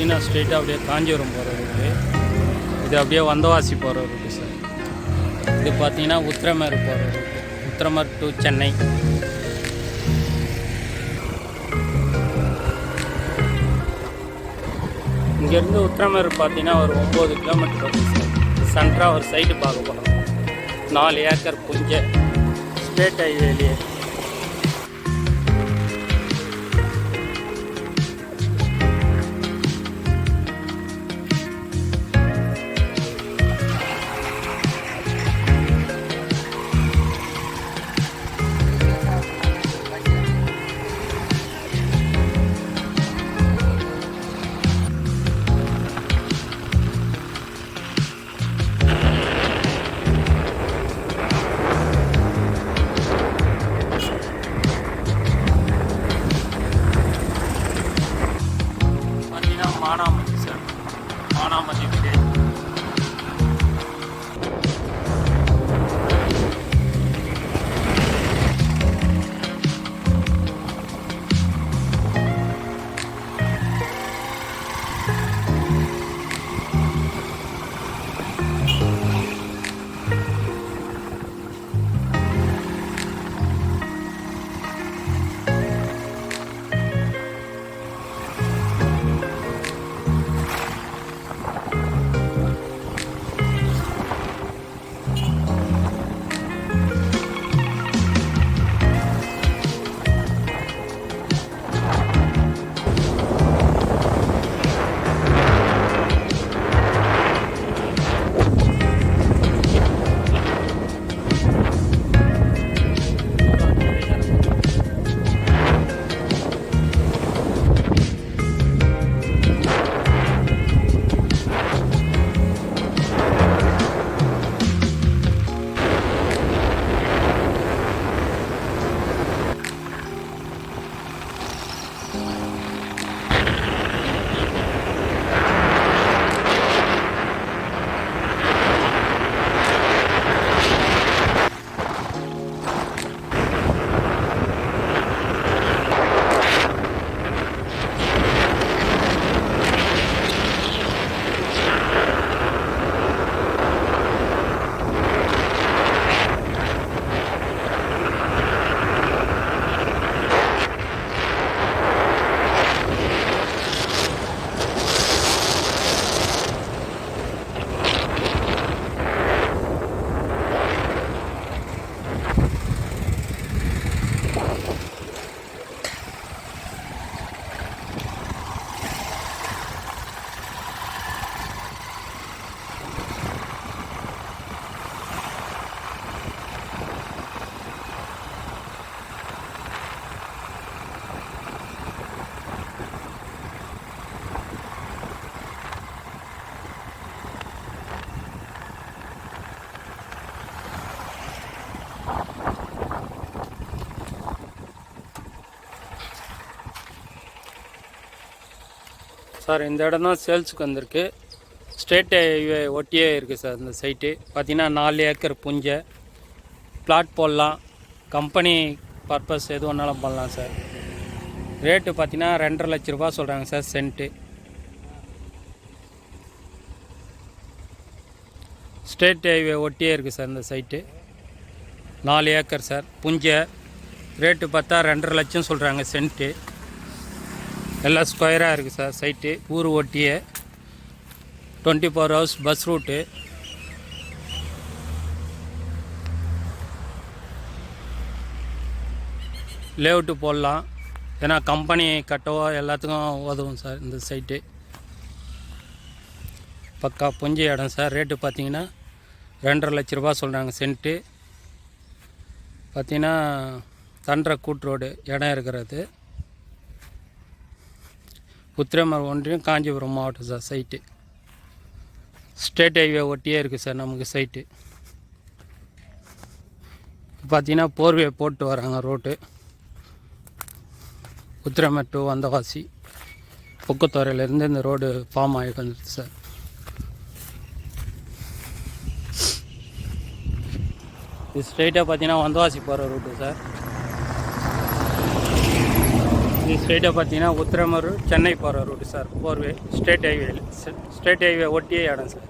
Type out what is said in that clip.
பார்த்தீங்கன்னா ஸ்ட்ரெயிட்டாக அப்படியே காஞ்சிபுரம் போகிற ரூட்டு. இது அப்படியே வந்தவாசி போகிற ரூட்டு சார். இது பார்த்தீங்கன்னா உத்திரமேர் போகிற ரூட்டு, உத்திரமேர் டு சென்னை. இங்கேருந்து உத்திரமேர் பார்த்தீங்கன்னா ஒரு 9 கிலோமீட்டர் வரும் சார். சென்ட்ராக ஒரு சைட்டு பார்க்க போகிறோம். 4 ஏக்கர் புஞ்சை ஸ்டேட் ஹைவேலியே. Manamadhi sir, Manamadhi village. Sir இந்த இடம் தான் சேல்ஸுக்கு வந்திருக்கு. ஸ்டேட் ஹைவே ஒட்டியே இருக்குது சார் இந்த சைட்டு. பார்த்திங்கன்னா 4 ஏக்கர் புஞ்சை. பிளாட் போடலாம், கம்பெனி பர்பஸ் எது வேணாலும் பண்ணலாம் சார். ரேட்டு பார்த்திங்கன்னா 2.5 லட்ச ரூபா சொல்கிறாங்க சார் சென்ட்டு. ஸ்டேட் ஹைவே ஒட்டியே இருக்குது சார் இந்த சைட்டு. 4 ஏக்கர் சார் புஞ்சை. ரேட்டு பார்த்தா 2.5 லட்சம் சொல்கிறாங்க சென்ட்டு. எல்லாம் ஸ்கொயராக இருக்குது சார் சைட்டு. ஊர் ஒட்டியே 24 ஹவர்ஸ் பஸ் ரூட்டு. லேஅவுட்டு போடலாம், ஏன்னா கம்பெனி கட்டவோ எல்லாத்துக்கும் உதவும் சார் இந்த சைட்டு. பக்கா புஞ்சை இடம் சார். ரேட்டு பார்த்தீங்கன்னா 2.5 லட்ச ரூபா சொல்கிறாங்க சென்ட்டு. பார்த்தீங்கன்னா தண்டரை கூட்டு ரோடு இடம் இருக்கிறது. உத்திரமேர் ஒன்றியம், காஞ்சிபுரம் மாவட்டம் சார் சைட்டு. ஸ்டேட் ஹைவே ஒட்டியே இருக்குது சார் நமக்கு சைட்டு. பார்த்தீங்கன்னா போர்வே போட்டு வராங்க ரோட்டு. உத்திரமேர் டு வந்தவாசி பொக்குத்துறையிலேருந்து இந்த ரோடு ஃபார்ம் ஆகி வந்துடுது சார். இது ஸ்ட்ரெயிட்டாக பார்த்தீங்கன்னா வந்தவாசி போகிற ரூட்டு சார். இது ஸ்ட்ரெயிட்டாக பார்த்தீங்கன்னா உத்திரமரு சென்னை போகிற ரூட்டு சார், 4 வே ஸ்டேட் ஹைவே ஒட்டியே இடம் சார்.